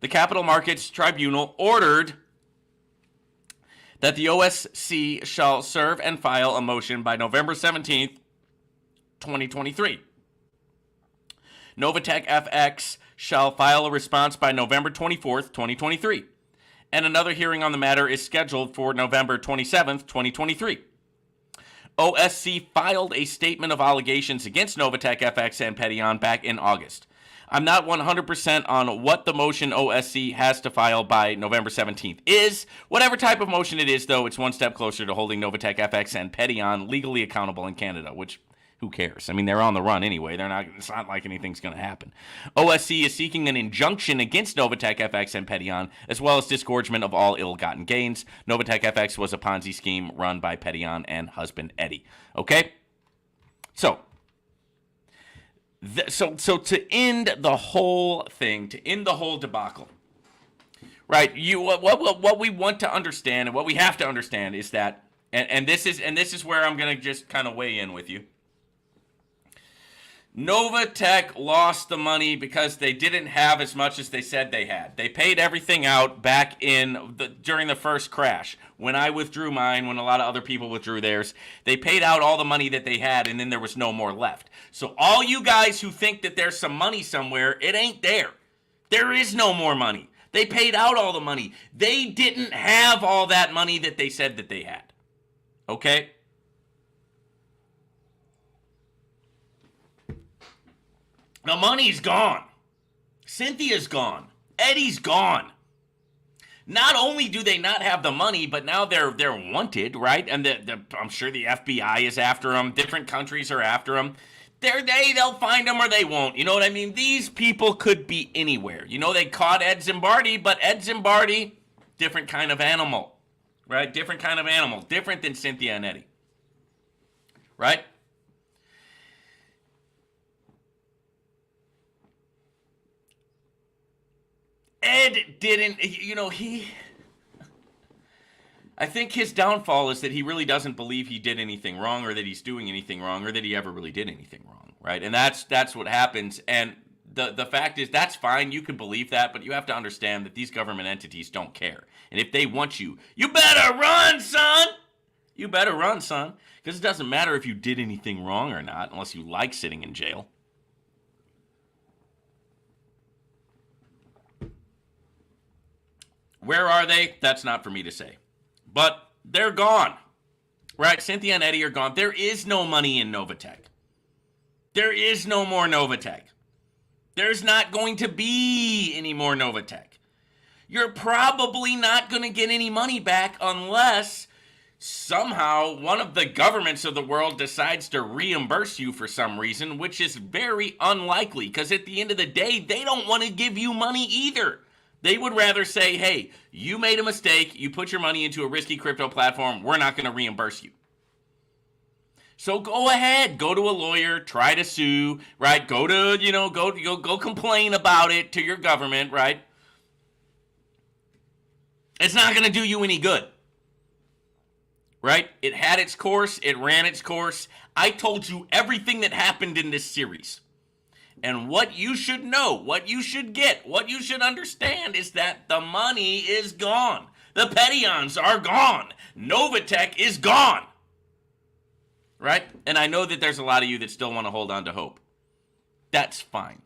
the Capital Markets Tribunal ordered that the OSC shall serve and file a motion by November 17th, 2023. NOVATECH FX shall file a response by November 24th, 2023. And another hearing on the matter is scheduled for November 27th, 2023. OSC filed a statement of allegations against NOVATECH FX and Pettion back in August. I'm not 100% on what the motion OSC has to file by November 17th is. Whatever type of motion it is, though, it's one step closer to holding Novatech, FX, and Petyon legally accountable in Canada, which, who cares? I mean, they're on the run anyway. It's not like anything's going to happen. OSC is seeking an injunction against Novatech, FX, and Petyon, as well as disgorgement of all ill-gotten gains. Novatech, FX was a Ponzi scheme run by Petyon and husband Eddie. Okay? So to end the whole thing, to end the whole debacle, right? What we want to understand and what we have to understand is that, and this is where I'm gonna just kind of weigh in with you. Novatech lost the money because they didn't have as much as they said they had. They paid everything out back during the first crash. When I withdrew mine, when a lot of other people withdrew theirs, they paid out all the money that they had, and then there was no more left. So all you guys who think that there's some money somewhere, it ain't there. There is no more money. They paid out all the money. They didn't have all that money that they said that they had. Okay? The money's gone. Cynthia's gone. Eddie's gone. Not only do they not have the money, but now they're wanted, right? And I'm sure the FBI is after them. Different countries are after them. They'll find them or they won't. You know what I mean? These people could be anywhere. You know, they caught Ed Zimbardi, but Ed Zimbardi, different kind of animal, right? Different kind of animal. Different than Cynthia and Eddie, right? Ed didn't, I think his downfall is that he really doesn't believe he did anything wrong or that he's doing anything wrong or that he ever really did anything wrong, right? And that's what happens. And the fact is, that's fine. You can believe that, but you have to understand that these government entities don't care. And if they want you, you better run, son! You better run, son. Because it doesn't matter if you did anything wrong or not, unless you like sitting in jail. Where are they? That's not for me to say. But they're gone. Right? Cynthia and Eddie are gone. There is no money in Novatech. There is no more Novatech. There's not going to be any more Novatech. You're probably not going to get any money back unless somehow one of the governments of the world decides to reimburse you for some reason, which is very unlikely because at the end of the day, they don't want to give you money either. They would rather say, hey, you made a mistake. You put your money into a risky crypto platform. We're not going to reimburse you. So go ahead. Go to a lawyer. Try to sue, right? Go complain about it to your government, right? It's not going to do you any good, right? It had its course. It ran its course. I told you everything that happened in this series. And what you should know, what you should get, what you should understand is that the money is gone. The Petyons are gone. Novatech is gone. Right? And I know that there's a lot of you that still want to hold on to hope. That's fine.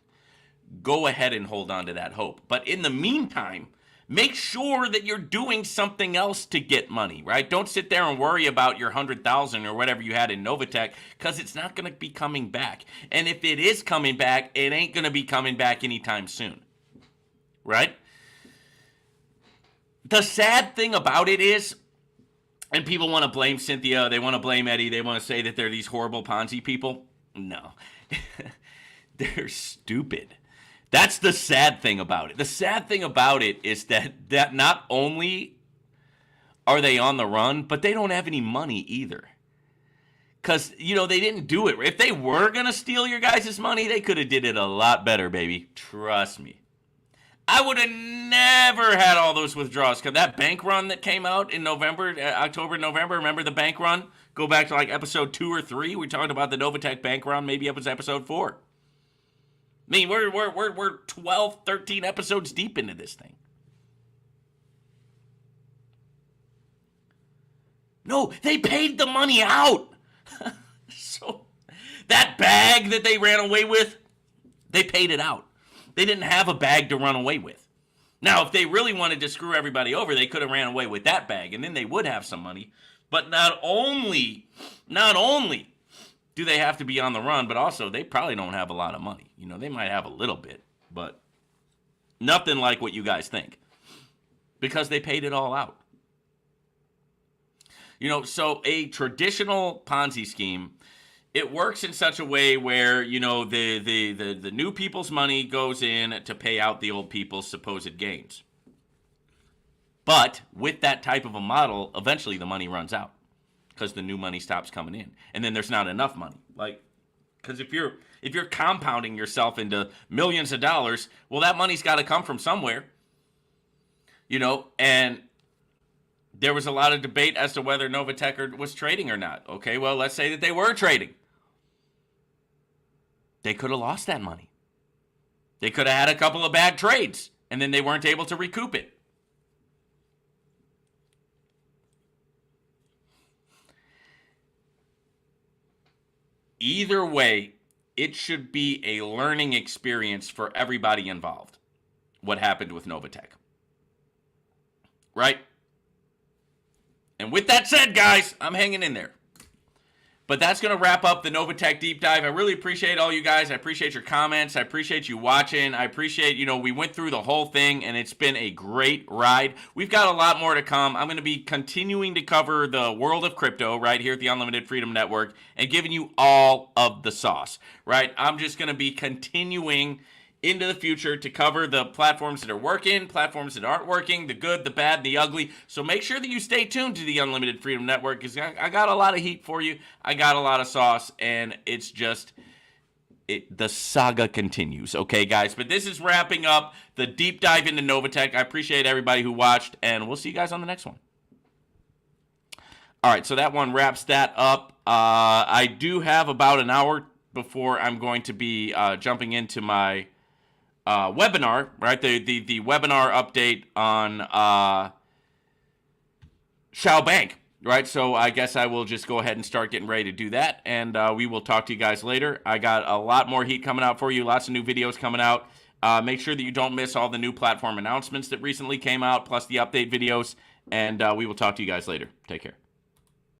Go ahead and hold on to that hope. But in the meantime, make sure that you're doing something else to get money, right? Don't sit there and worry about your 100,000 or whatever you had in Novatech because it's not going to be coming back. And if it is coming back, it ain't going to be coming back anytime soon, right? The sad thing about it is, and people want to blame Cynthia, they want to blame Eddie, they want to say that they're these horrible Ponzi people. No, they're stupid. That's the sad thing about it. The sad thing about it is that not only are they on the run, but they don't have any money either. Because, they didn't do it. If they were going to steal your guys' money, they could have did it a lot better, baby. Trust me. I would have never had all those withdrawals. Because that bank run that came out in October, November, remember the bank run? Go back to like episode 2 or 3. We talked about the Novatech bank run. Maybe it was episode 4. I mean, we're 12, 13 episodes deep into this thing. No, they paid the money out. So that bag that they ran away with, they paid it out. They didn't have a bag to run away with. Now, if they really wanted to screw everybody over, they could have ran away with that bag, and then they would have some money. But not only do they have to be on the run, but also they probably don't have a lot of money. They might have a little bit, but nothing like what you guys think, because they paid it all out. You know, so a traditional Ponzi scheme, it works in such a way where, you know, the new people's money goes in to pay out the old people's supposed gains. But with that type of a model, eventually the money runs out because the new money stops coming in, and then there's not enough money. Like, because if you're compounding yourself into millions of dollars, well, that money's got to come from somewhere, you know. And there was a lot of debate as to whether NOVATECH was trading or not. Okay, well, let's say that they were trading. They could have lost that money. They could have had a couple of bad trades, and then they weren't able to recoup it. Either way, it should be a learning experience for everybody involved, what happened with NOVATECH. Right? And with that said, guys, I'm hanging in there. But that's going to wrap up the NOVATECH deep dive. I really appreciate all you guys. I appreciate your comments. I appreciate you watching. I appreciate, you know, we went through the whole thing, and it's been a great ride. We've got a lot more to come. I'm going to be continuing to cover the world of crypto right here at the Unlimited Freedom Network and giving you all of the sauce, right? I'm just going to be continuing into the future to cover the platforms that are working, platforms that aren't working, the good, the bad, and the ugly. So make sure that you stay tuned to the Unlimited Freedom Network, because I got a lot of heat for you. I got a lot of sauce, and it's just, the saga continues, okay, guys? But this is wrapping up the deep dive into NOVATECH. I appreciate everybody who watched, and we'll see you guys on the next one. All right, so that one wraps that up. I do have about an hour before I'm going to be jumping into my webinar, right? The webinar update on Shao Bank, right? So I guess I will just go ahead and start getting ready to do that, and we will talk to you guys later. I got a lot more heat coming out for you, lots of new videos coming out. Make sure that you don't miss all the new platform announcements that recently came out, plus the update videos, and we will talk to you guys later. Take care.